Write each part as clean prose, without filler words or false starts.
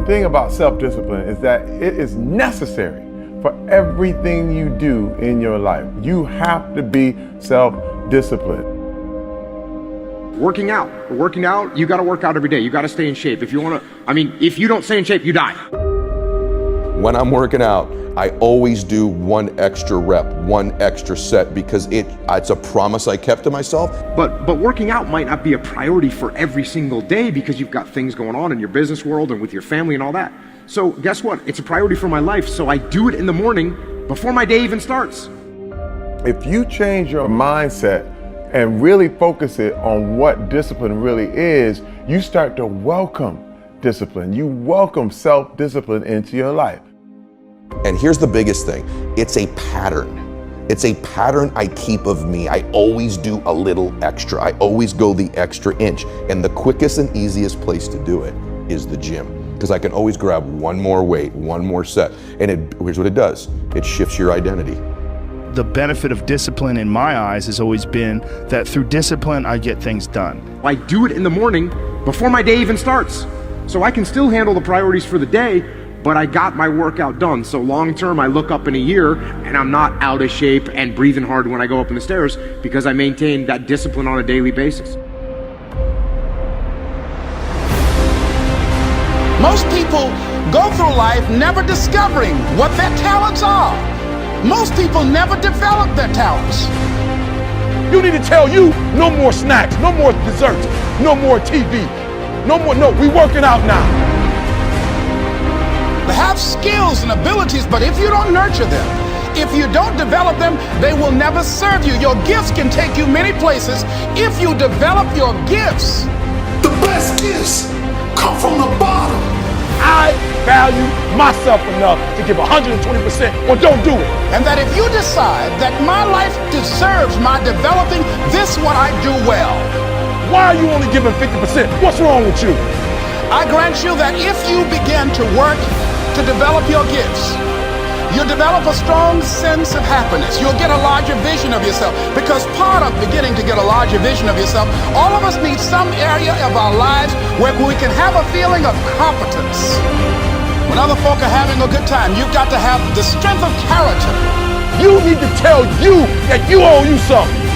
The thing about self-discipline is that it is necessary for everything you do in your life. You have to be self-disciplined. Working out, you gotta work out every day. You gotta stay in shape. If you don't stay in shape, you die. When I'm working out, I always do one extra rep, one extra set, because it's a promise I kept to myself. But working out might not be a priority for every single day because you've got things going on in your business world and with your family and all that. So guess what? It's a priority for my life, so I do it in the morning before my day even starts. If you change your mindset and really focus it on what discipline really is, you start to welcome discipline. You welcome self-discipline into your life. And here's the biggest thing. It's a pattern. It's a pattern I keep of me. I always do a little extra. I always go the extra inch. And the quickest and easiest place to do it is the gym. Because I can always grab one more weight, one more set. And here's what it does. It shifts your identity. The benefit of discipline in my eyes has always been that through discipline, I get things done. I do it in the morning before my day even starts. So I can still handle the priorities for the day, but I got my workout done. So long term, I look up in a year and I'm not out of shape and breathing hard when I go up in the stairs because I maintain that discipline on a daily basis. Most people go through life never discovering what their talents are. Most people never develop their talents. You need to tell you, no more snacks, no more desserts, no more TV, we working out now. They have skills and abilities, but if you don't nurture them, if you don't develop them, they will never serve you. Your gifts can take you many places if you develop your gifts. The best gifts come from the bottom. I value myself enough to give 120% or don't do it. And that if you decide that my life deserves my developing this what I do well. Why are you only giving 50%? What's wrong with you? I grant you that if you begin to work to develop your gifts, you'll develop a strong sense of happiness. You'll get a larger vision of yourself, because part of beginning to get a larger vision of yourself, all of us need some area of our lives where we can have a feeling of competence. When other folk are having a good time, you've got to have the strength of character. You need to tell you that you owe you something.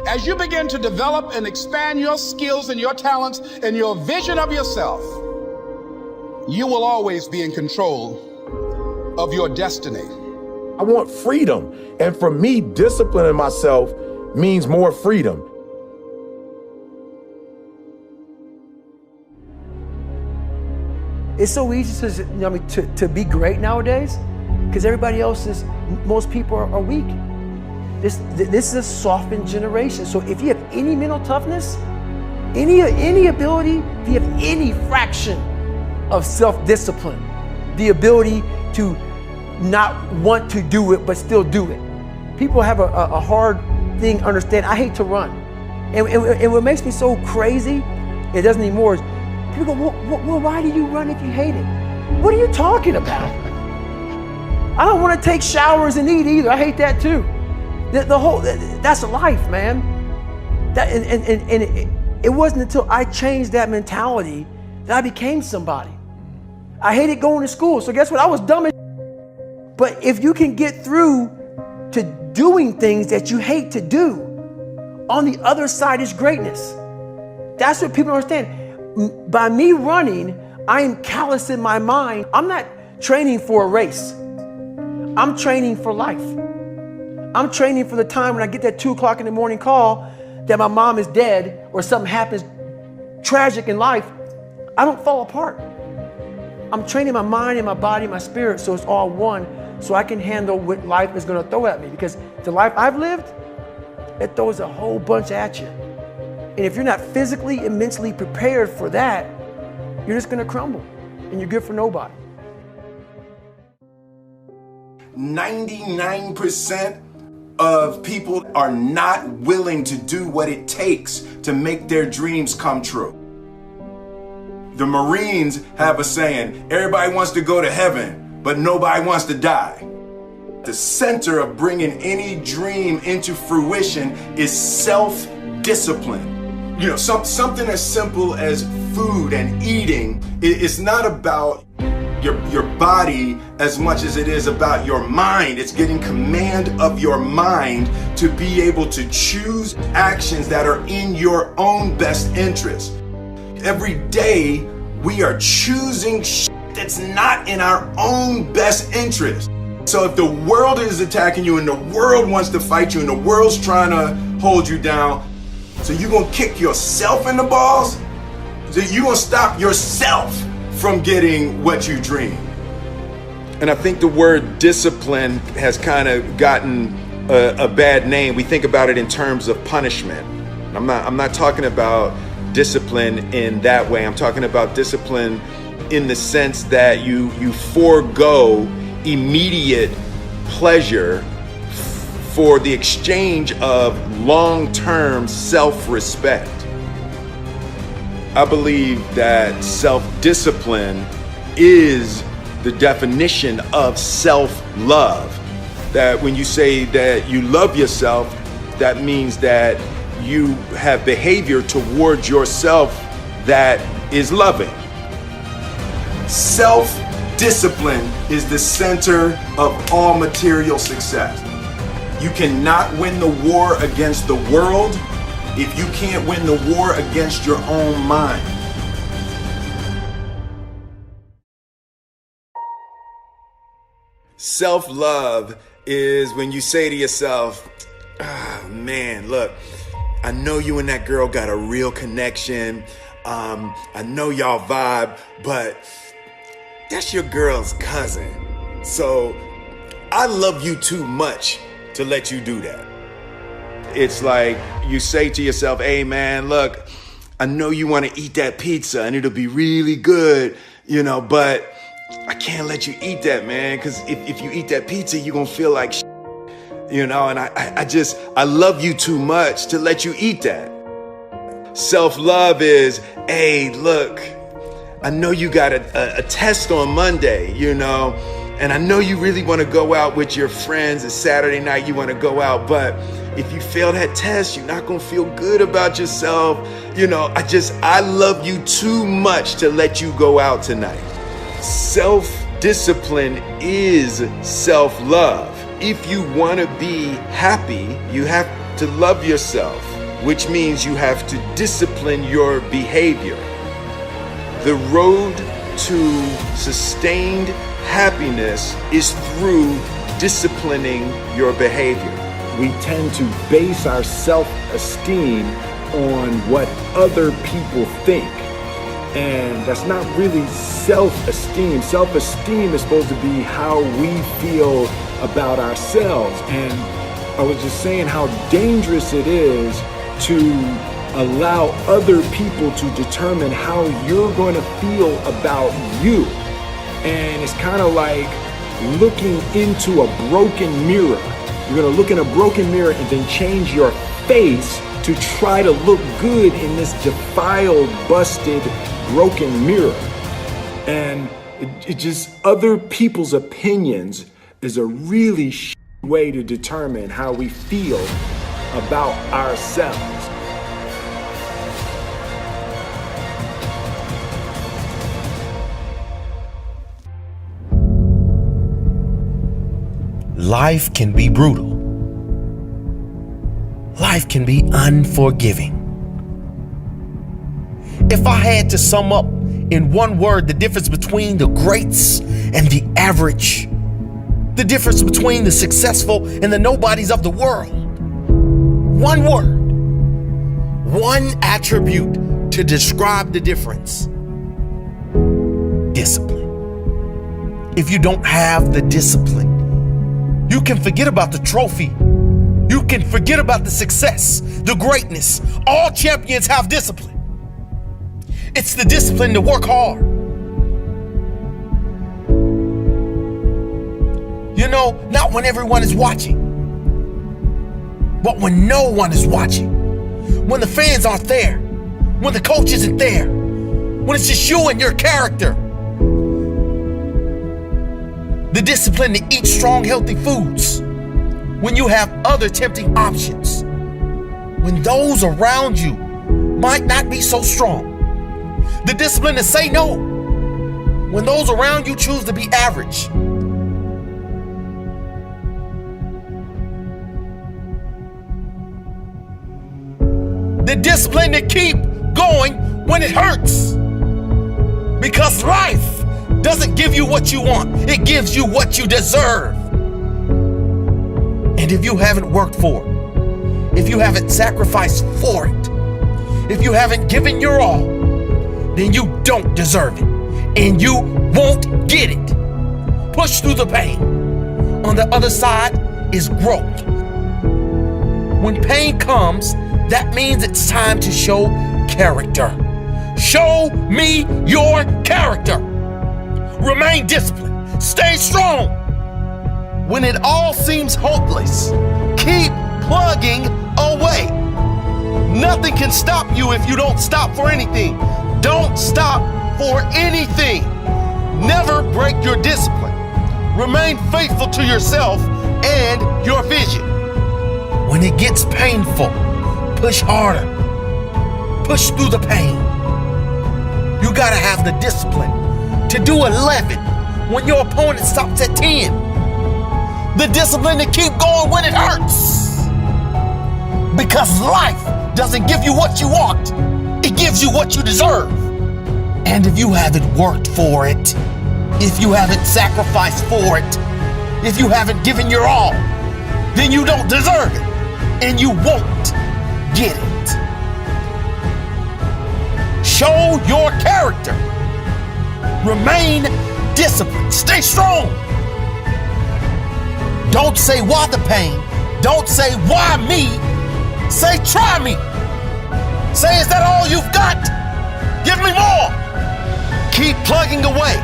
As you begin to develop and expand your skills and your talents and your vision of yourself, you will always be in control of your destiny. I want freedom. And for me, disciplining myself means more freedom. It's so easy to be great nowadays because most people are weak. This is a softened generation. So if you have any mental toughness, any ability, if you have any fraction of self-discipline, the ability to not want to do it but still do it. People have a hard thing understand. I hate to run. And what makes me so crazy, it doesn't anymore, is people go, well, why do you run if you hate it? What are you talking about? I don't want to take showers and eat either. I hate that too. That's life, man. It wasn't until I changed that mentality that I became somebody. I hated going to school, so guess what? I was dumb as But if you can get through to doing things that you hate to do, on the other side is greatness. That's what people don't understand. By me running, I am callous in my mind. I'm not training for a race. I'm training for life. I'm training for the time when I get that 2 o'clock in the morning call that my mom is dead or something happens tragic in life. I don't fall apart. I'm training my mind and my body and my spirit so it's all one, so I can handle what life is going to throw at me. Because the life I've lived, it throws a whole bunch at you. And if you're not physically and mentally prepared for that, you're just going to crumble and you're good for nobody. 99% of people are not willing to do what it takes to make their dreams come true. The Marines have a saying, everybody wants to go to heaven, but nobody wants to die. The center of bringing any dream into fruition is self-discipline. You know, something as simple as food and eating, it's not about your body as much as it is about your mind. It's getting command of your mind to be able to choose actions that are in your own best interest. Every day we are choosing that's not in our own best interest. So if the world is attacking you and the world wants to fight you and the world's trying to hold you down, so you're gonna kick yourself in the balls? So you're gonna stop yourself from getting what you dream. And I think the word discipline has kind of gotten a bad name. We think about it in terms of punishment. I'm not talking about discipline in that way. I'm talking about discipline in the sense that you forego immediate pleasure for the exchange of long-term self-respect. I believe that self-discipline is the definition of self-love. That when you say that you love yourself, that means that you have behavior towards yourself that is loving. Self-discipline is the center of all material success. You cannot win the war against the world if you can't win the war against your own mind. Self-love is when you say to yourself, "Ah, man, look, I know you and that girl got a real connection. I know y'all vibe, but that's your girl's cousin. So I love you too much to let you do that." It's like you say to yourself, "Hey man, look, I know you want to eat that pizza and it'll be really good, but I can't let you eat that, man, because if you eat that pizza, you're going to feel like shit, and I love you too much to let you eat that." Self-love is, "Hey, look, I know you got a test on Monday, and I know you really want to go out with your friends. It's Saturday night, you want to go out, but if you fail that test, you're not going to feel good about yourself. I love you too much to let you go out tonight." Self-discipline is self-love. If you want to be happy, you have to love yourself, which means you have to discipline your behavior. The road to sustained happiness is through disciplining your behavior. We tend to base our self-esteem on what other people think. And that's not really self-esteem. Self-esteem is supposed to be how we feel about ourselves. And I was just saying how dangerous it is to allow other people to determine how you're going to feel about you. And it's kind of like looking into a broken mirror. You're going to look in a broken mirror and then change your face to try to look good in this defiled, busted, broken mirror. And it just, other people's opinions is a really way to determine how we feel about ourselves. Life can be brutal. Life can be unforgiving. If I had to sum up in one word the difference between the greats and the average, the difference between the successful and the nobodies of the world, one word, one attribute to describe the difference: discipline. If you don't have the discipline, you can forget about the trophy. You can forget about the success, the greatness. All champions have discipline. It's the discipline to work hard. Not when everyone is watching, but when no one is watching. When the fans aren't there, when the coach isn't there, when it's just you and your character. The discipline to eat strong, healthy foods when you have other tempting options. When those around you might not be so strong. The discipline to say no when those around you choose to be average. The discipline to keep going when it hurts. Because life doesn't give you what you want, it gives you what you deserve. And if you haven't worked for it, if you haven't sacrificed for it, if you haven't given your all, then you don't deserve it, and you won't get it. Push through the pain. On the other side is growth. When pain comes, that means it's time to show character. Show me your character. Remain disciplined. Stay strong. When it all seems hopeless, keep plugging away. Nothing can stop you if you don't stop for anything. Don't stop for anything. Never break your discipline. Remain faithful to yourself and your vision. When it gets painful, push harder. Push through the pain. You gotta have the discipline to do 11 when your opponent stops at 10. The discipline to keep going when it hurts. Because life doesn't give you what you want, it gives you what you deserve. And if you haven't worked for it, if you haven't sacrificed for it, if you haven't given your all, then you don't deserve it, and you won't get it. Show your character. Remain disciplined. Stay strong. Don't say why the pain. Don't say why me. Say try me. Say, is that all you've got? Give me more. Keep plugging away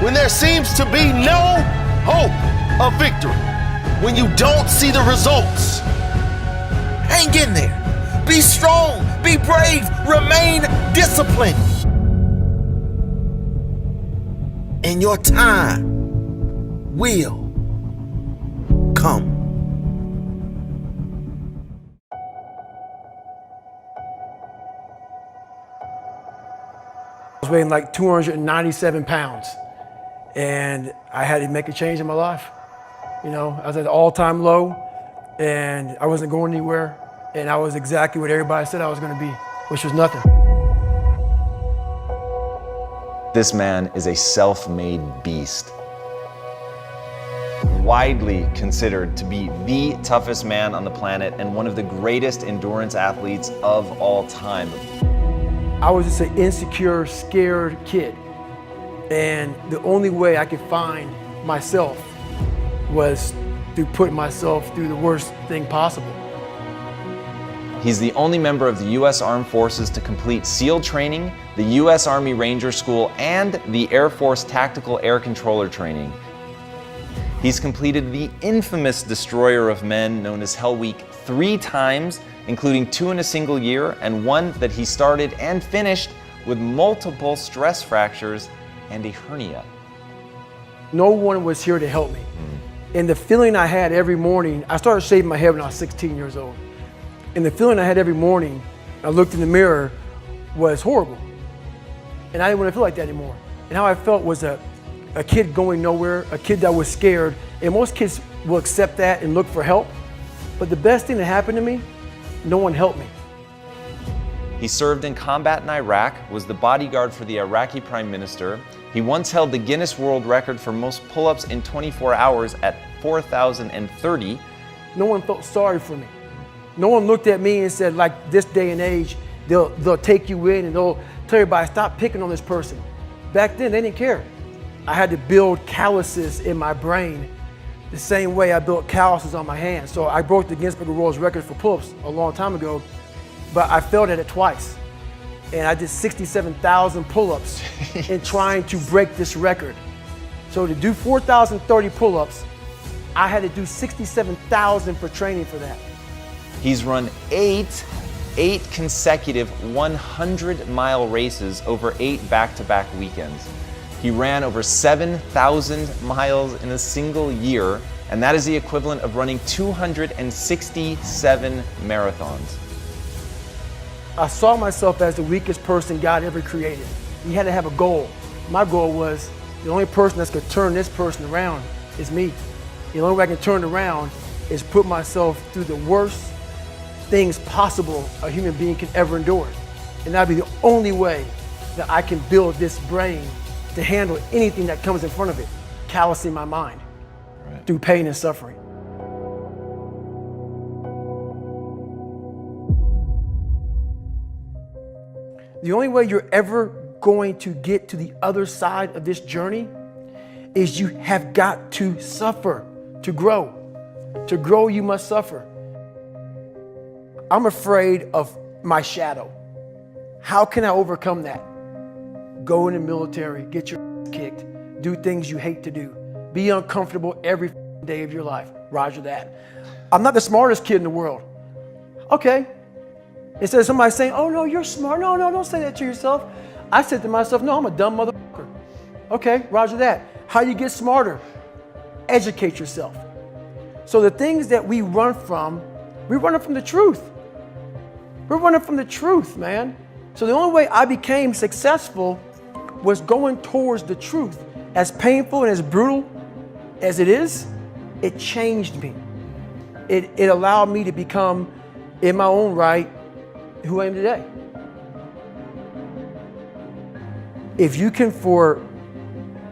when there seems to be no hope of victory. When you don't see the results, hang in there. Be strong. Be brave. Remain disciplined. And your time will come. I was weighing like 297 pounds, and I had to make a change in my life. You know, I was at an all-time low, and I wasn't going anywhere, and I was exactly what everybody said I was going to be, which was nothing. This man is a self-made beast. Widely considered to be the toughest man on the planet and one of the greatest endurance athletes of all time. I was just an insecure, scared kid. And the only way I could find myself was through putting myself through the worst thing possible. He's the only member of the U.S. Armed Forces to complete SEAL training, the U.S. Army Ranger School, and the Air Force Tactical Air Controller training. He's completed the infamous Destroyer of Men known as Hell Week 3 times, including 2 in a single year, and 1 that he started and finished with multiple stress fractures and a hernia. No one was here to help me. And the feeling I had every morning, I started shaving my head when I was 16 years old. And the feeling I had every morning, I looked in the mirror, was horrible. And I didn't want to feel like that anymore. And how I felt was a kid going nowhere, a kid that was scared. And most kids will accept that and look for help. But the best thing that happened to me, no one helped me. He served in combat in Iraq, was the bodyguard for the Iraqi Prime Minister. He once held the Guinness World Record for most pull-ups in 24 hours at 4,030. No one felt sorry for me. No one looked at me and said, like this day and age, they'll take you in and they'll tell everybody, stop picking on this person. Back then, they didn't care. I had to build calluses in my brain the same way I built calluses on my hands. So I broke the Guinness Book of World Records for pull-ups a long time ago, but I failed at it twice. And I did 67,000 pull-ups in trying to break this record. So to do 4,030 pull-ups, I had to do 67,000 for training for that. He's run eight consecutive 100-mile races over 8 back-to-back weekends. He ran over 7,000 miles in a single year, and that is the equivalent of running 267 marathons. I saw myself as the weakest person God ever created. You had to have a goal. My goal was the only person that's gonna turn this person around is me. The only way I can turn it around is put myself through the worst things possible a human being can ever endure. And that'd be the only way that I can build this brain to handle anything that comes in front of it, callousing my mind through pain and suffering. The only way you're ever going to get to the other side of this journey is you have got to suffer to grow. To grow, you must suffer. I'm afraid of my shadow. How can I overcome that? Go in the military, get your ass kicked, do things you hate to do, be uncomfortable every day of your life. Roger that. I'm not the smartest kid in the world. Okay. Instead of somebody saying, oh no, you're smart. No, don't say that to yourself. I said to myself, no, I'm a dumb motherfucker. Okay, roger that. How do you get smarter? Educate yourself. So the things that we run from the truth. We're running from the truth, man. So the only way I became successful was going towards the truth. As painful and as brutal as it is, it changed me. It allowed me to become, in my own right, who I am today. If you can, for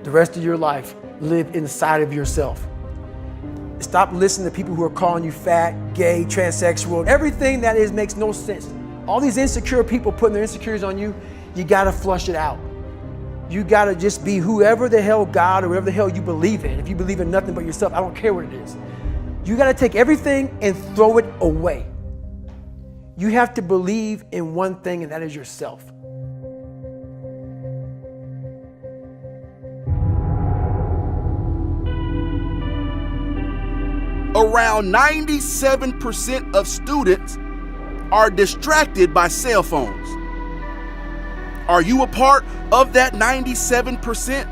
the rest of your life, live inside of yourself, stop listening to people who are calling you fat, gay, transsexual. Everything that is makes no sense. All these insecure people putting their insecurities on you, you gotta flush it out. You gotta just be whoever the hell God or whatever the hell you believe in. If you believe in nothing but yourself, I don't care what it is. You gotta take everything and throw it away. You have to believe in one thing, and that is yourself. Around 97% of students are distracted by cell phones. Are you a part of that 97%?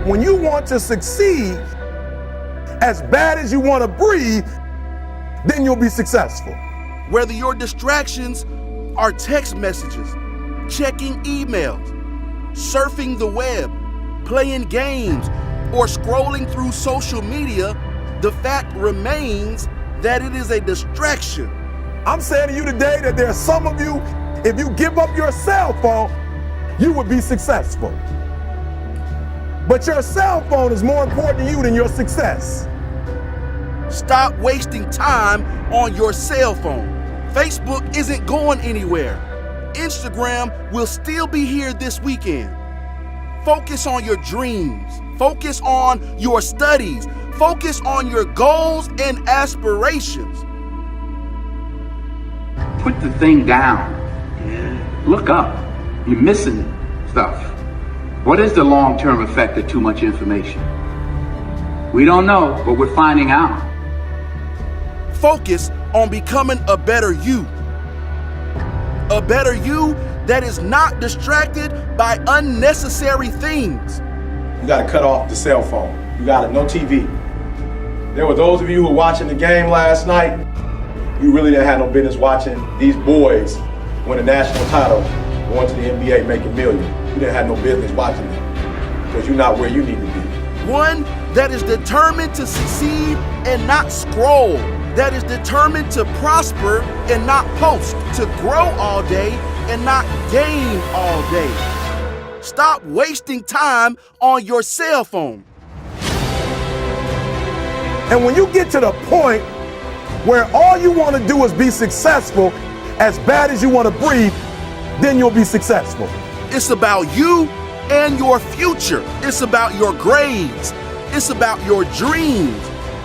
When you want to succeed as bad as you want to breathe, then you'll be successful. Whether your distractions are text messages, checking emails, surfing the web, playing games, or scrolling through social media, the fact remains that it is a distraction. I'm saying to you today that there are some of you, if you give up your cell phone, you would be successful. But your cell phone is more important to you than your success. Stop wasting time on your cell phone. Facebook isn't going anywhere. Instagram will still be here this weekend. Focus on your dreams. Focus on your studies. Focus on your goals and aspirations. Put the thing down. Look up. You're missing stuff. What is the long-term effect of too much information? We don't know, but we're finding out. Focus on becoming a better you. A better you that is not distracted by unnecessary things. You gotta cut off the cell phone. You gotta, no TV. There were those of you who were watching the game last night, you really didn't have no business watching these boys win a national title, going to the NBA making millions. You didn't have no business watching them because you're not where you need to be. One that is determined to succeed and not scroll. That is determined to prosper and not post. To grow all day and not gain all day. Stop wasting time on your cell phone. And when you get to the point where all you want to do is be successful, as bad as you want to breathe, then you'll be successful. It's about you and your future. It's about your grades. It's about your dreams.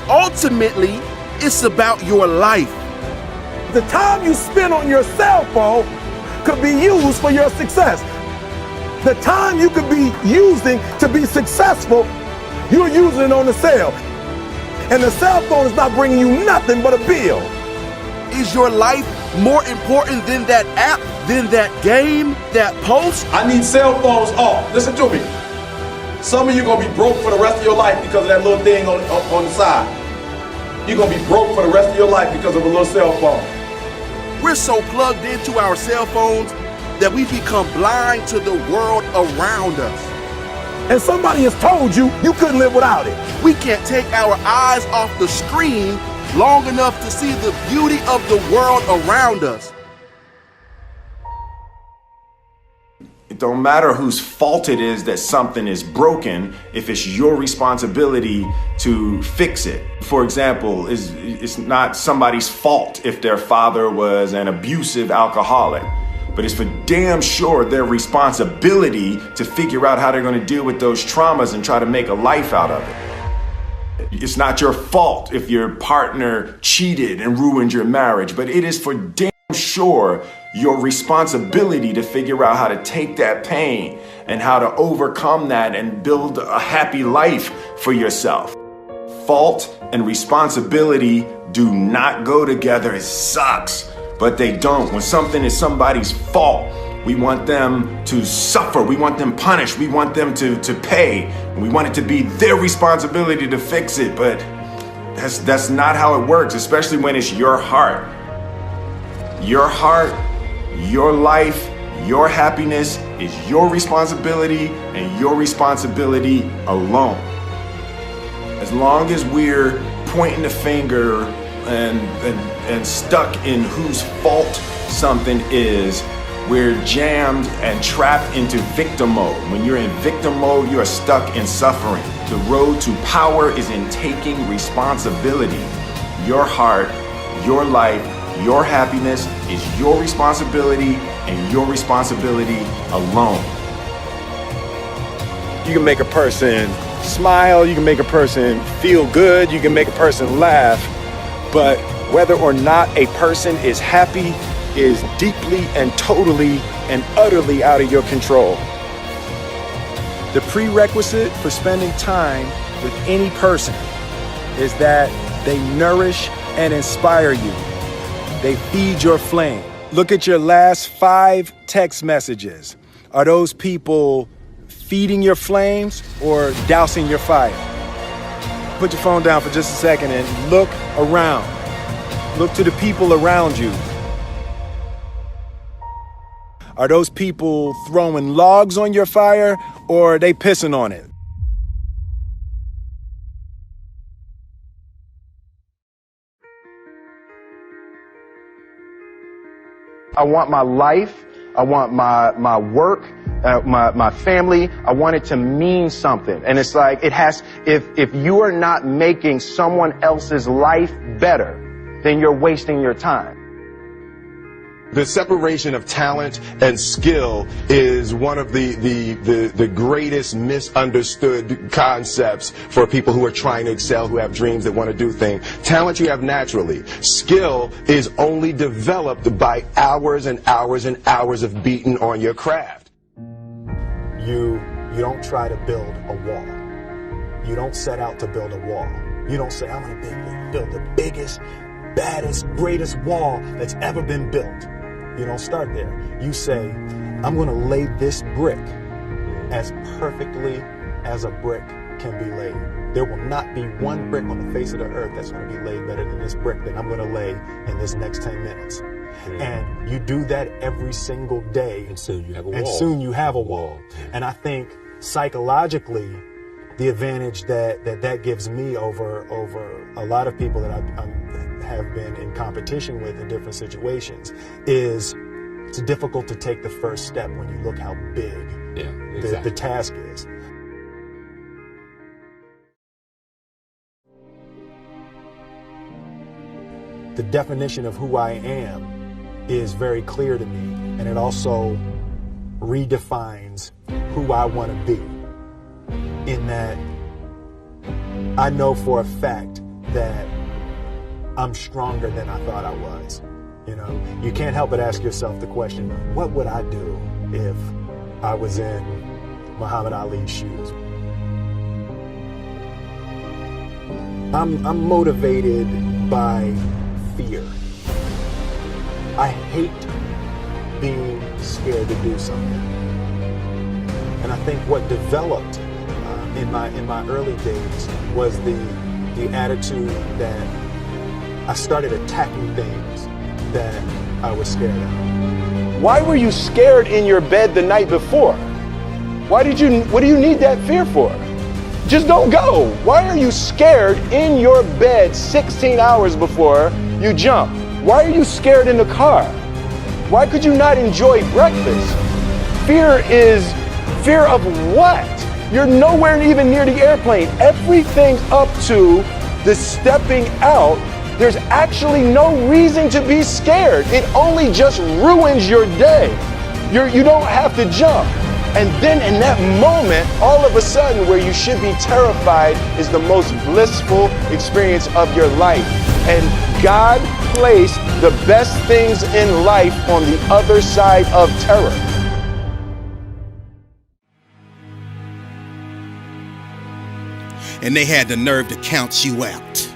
Ultimately, it's about your life. The time you spend on your cell phone could be used for your success. The time you could be using to be successful, you're using it on the cell. And the cell phone is not bringing you nothing but a bill. Is your life more important than that app, than that game, that post? I need cell phones off. Listen to me. Some of you gonna be broke for the rest of your life because of that little thing on the side. You're gonna be broke for the rest of your life because of a little cell phone. We're so plugged into our cell phones that we become blind to the world around us. And somebody has told you you couldn't live without it. We can't take our eyes off the screen long enough to see the beauty of the world around us. It don't matter whose fault it is that something is broken if it's your responsibility to fix it. For example, it's not somebody's fault if their father was an abusive alcoholic, but it's for damn sure their responsibility to figure out how they're going to deal with those traumas and try to make a life out of it. It's not your fault if your partner cheated and ruined your marriage, but it is for damn sure your responsibility to figure out how to take that pain and how to overcome that and build a happy life for yourself. Fault and responsibility do not go together. It sucks, but they don't. When something is somebody's fault, we want them to suffer. We want them punished. We want them to pay. We want it to be their responsibility to fix it, but that's not how it works, especially when it's your heart. Your heart, your life, your happiness is your responsibility and your responsibility alone. As long as we're pointing the finger and stuck in whose fault something is, we're jammed and trapped into victim mode. When you're in victim mode, you are stuck in suffering. The road to power is in taking responsibility. Your heart, your life, your happiness is your responsibility and your responsibility alone. You can make a person smile, you can make a person feel good, you can make a person laugh, but whether or not a person is happy is deeply and totally and utterly out of your control. The prerequisite for spending time with any person is that they nourish and inspire you. They feed your flame. Look at your last 5 text messages. Are those people feeding your flames or dousing your fire? Put your phone down for just a second and look around. Look to the people around you. Are those people throwing logs on your fire or are they pissing on it? I want my life, I want my work, my family, I want it to mean something. And it's like, if you are not making someone else's life better, then you're wasting your time. The separation of talent and skill is one of the greatest misunderstood concepts for people who are trying to excel, who have dreams, that want to do things. Talent you have naturally. Skill is only developed by hours and hours and hours of beating on your craft. You don't try to build a wall. You don't set out to build a wall. You don't say, I'm going to build the biggest, baddest, greatest wall that's ever been built. You don't start there. You say, I'm going to lay this brick as perfectly as a brick can be laid. There will not be one brick on the face of the earth that's going to be laid better than this brick that I'm going to lay in this next 10 minutes. And you do that every single day. And soon you have a wall. And soon you have a wall. And I think psychologically, the advantage that gives me over a lot of people that I have been in competition with in different situations is it's difficult to take the first step when you look how big the task is. The definition of who I am is very clear to me, and it also redefines who I want to be, in that I know for a fact that I'm stronger than I thought I was. You know, you can't help but ask yourself the question, what would I do if I was in Muhammad Ali's shoes? I'm motivated by fear. I hate being scared to do something. And I think what developed in my early days was the attitude that I started attacking things that I was scared of. Why were you scared in your bed the night before? What do you need that fear for? Just don't go. Why are you scared in your bed 16 hours before you jump? Why are you scared in the car? Why could you not enjoy breakfast? Fear of what? You're nowhere even near the airplane. Everything up to the stepping out, there's actually no reason to be scared. It only just ruins your day. You don't have to jump. And then in that moment, all of a sudden, where you should be terrified is the most blissful experience of your life. And God placed the best things in life on the other side of terror. And they had the nerve to count you out.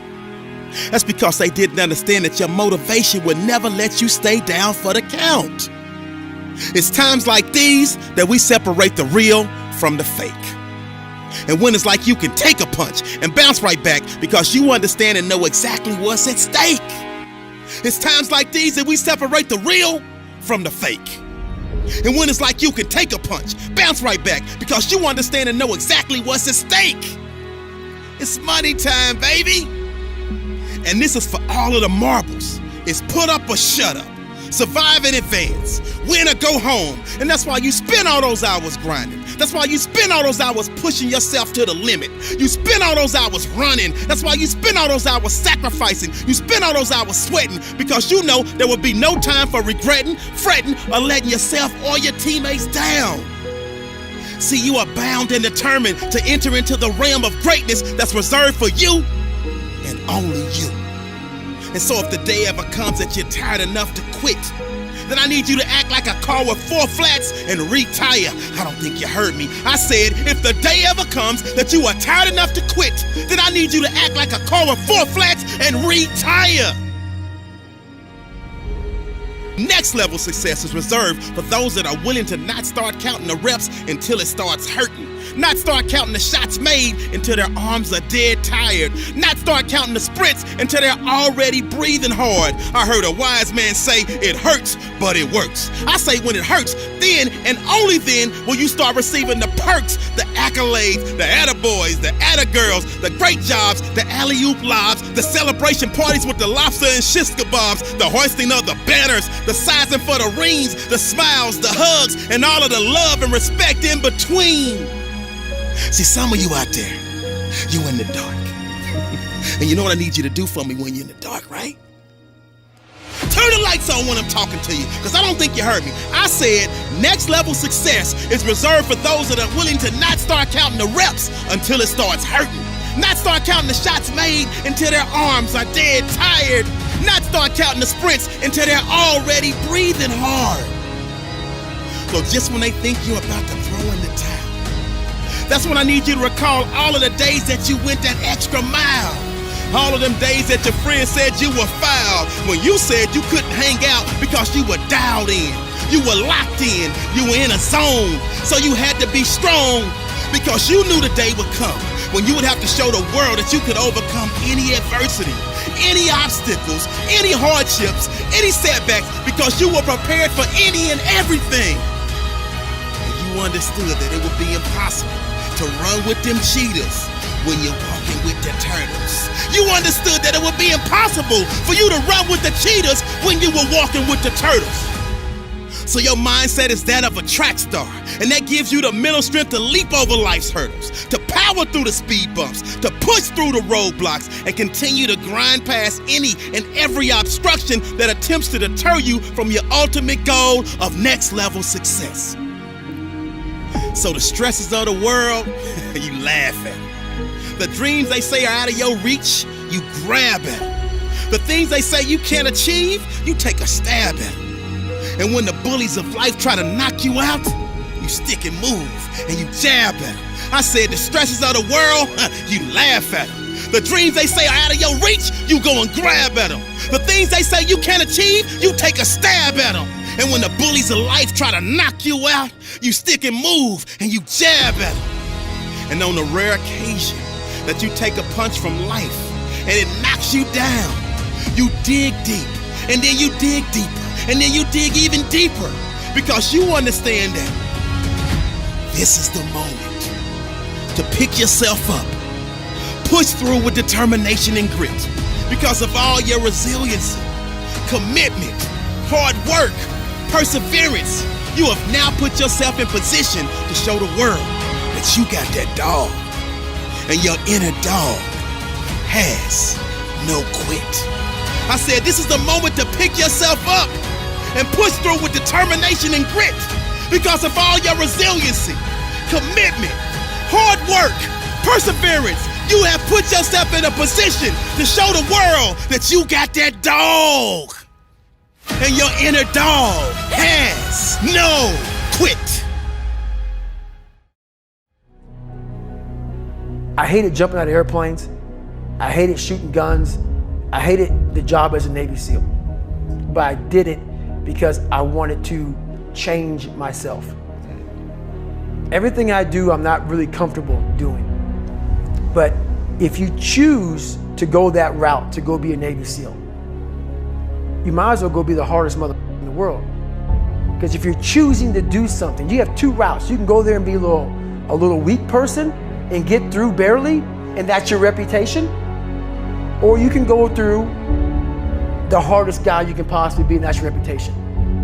That's because they didn't understand that your motivation would never let you stay down for the count. It's times like these that we separate the real from the fake. And when it's like you can take a punch and bounce right back because you understand and know exactly what's at stake. It's times like these that we separate the real from the fake. And when it's like you can take a punch, bounce right back because you understand and know exactly what's at stake. It's money time, baby. And this is for all of the marbles. It's put up or shut up. Survive in advance, win or go home. And that's why you spend all those hours grinding. That's why you spend all those hours pushing yourself to the limit. You spend all those hours running. That's why you spend all those hours sacrificing. You spend all those hours sweating because you know there will be no time for regretting, fretting, or letting yourself or your teammates down. See, you are bound and determined to enter into the realm of greatness that's reserved for you and only you. And so if the day ever comes that you're tired enough to quit, then I need you to act like a car with 4 flats and retire. I don't think you heard me. I said, if the day ever comes that you are tired enough to quit, then I need you to act like a car with 4 flats and retire. Next level success is reserved for those that are willing to not start counting the reps until it starts hurting. Not start counting the shots made until their arms are dead tired. Not start counting the sprints until they're already breathing hard. I heard a wise man say, it hurts, but it works. I say when it hurts, then and only then will you start receiving the perks, the accolades, the attaboys, the attagirls, the great jobs, the alley-oop lobs, the celebration parties with the lobster and shish kebabs, the hoisting of the banners, the sizing for the rings, the smiles, the hugs, and all of the love and respect in between. See, some of you out there, you in the dark. And you know what I need you to do for me when you're in the dark, right? Turn the lights on when I'm talking to you, because I don't think you heard me. I said next level success is reserved for those that are willing to not start counting the reps until it starts hurting. Not start counting the shots made until their arms are dead tired. Not start counting the sprints until they're already breathing hard. So just when they think you're about to throw in the towel, that's when I need you to recall all of the days that you went that extra mile. All of them days that your friends said you were foul. When you said you couldn't hang out because you were dialed in. You were locked in. You were in a zone. So you had to be strong because you knew the day would come when you would have to show the world that you could overcome any adversity, any obstacles, any hardships, any setbacks, because you were prepared for any and everything. And you understood that it would be impossible to run with them cheetahs when you're walking with the turtles. You understood that it would be impossible for you to run with the cheetahs when you were walking with the turtles. So your mindset is that of a track star, and that gives you the mental strength to leap over life's hurdles, to power through the speed bumps, to push through the roadblocks, and continue to grind past any and every obstruction that attempts to deter you from your ultimate goal of next level success. So the stresses of the world, you laugh at them. The dreams they say are out of your reach, you grab at them. The things they say you can't achieve, you take a stab at them. And when the bullies of life try to knock you out, you stick and move and you jab at them. I said the stresses of the world, you laugh at them. The dreams they say are out of your reach, you go and grab at them. The things they say you can't achieve, you take a stab at them. And when the bullies of life try to knock you out, you stick and move and you jab at them. And on the rare occasion that you take a punch from life and it knocks you down, you dig deep, and then you dig deeper, and then you dig even deeper. because you understand that this is the moment to pick yourself up, push through with determination and grit because of all your resiliency, commitment, hard work, perseverance. You have now put yourself in position to show the world that you got that dog, and your inner dog has no quit. I said this is the moment to pick yourself up and push through with determination and grit because of all your resiliency, commitment, hard work, perseverance. You have put yourself in a position to show the world that you got that dog, and your inner dog has no quit. I hated jumping out of airplanes. I hated shooting guns. I hated the job as a Navy SEAL. But I did it because I wanted to change myself. Everything I do, I'm not really comfortable doing. But if you choose to go that route, to go be a Navy SEAL, you might as well go be the hardest mother in the world. Because if you're choosing to do something, you have two routes. You can go there and be a little weak person and get through barely, and that's your reputation. Or you can go through the hardest guy you can possibly be, and that's your reputation.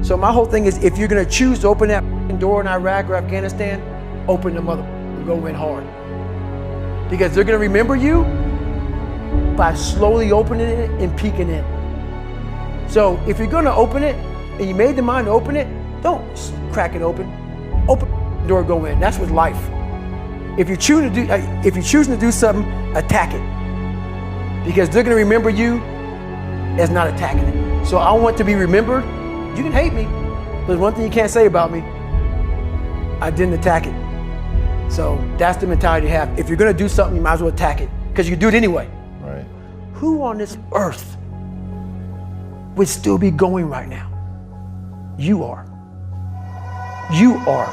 So my whole thing is, if you're gonna choose to open that door in Iraq or Afghanistan, open the mother and go in hard. Because they're gonna remember you by slowly opening it and peeking in. So if you're gonna open it, and you made the mind to open it, don't crack it open. Open the door, go in. That's with life. If you're choosing to do something, attack it. Because they're gonna remember you as not attacking it. So I want to be remembered. You can hate me, but there's one thing you can't say about me. I didn't attack it. So that's the mentality to have. If you're gonna do something, you might as well attack it, because you can do it anyway. Right. Who on this earth would still be going right now? You are. You are.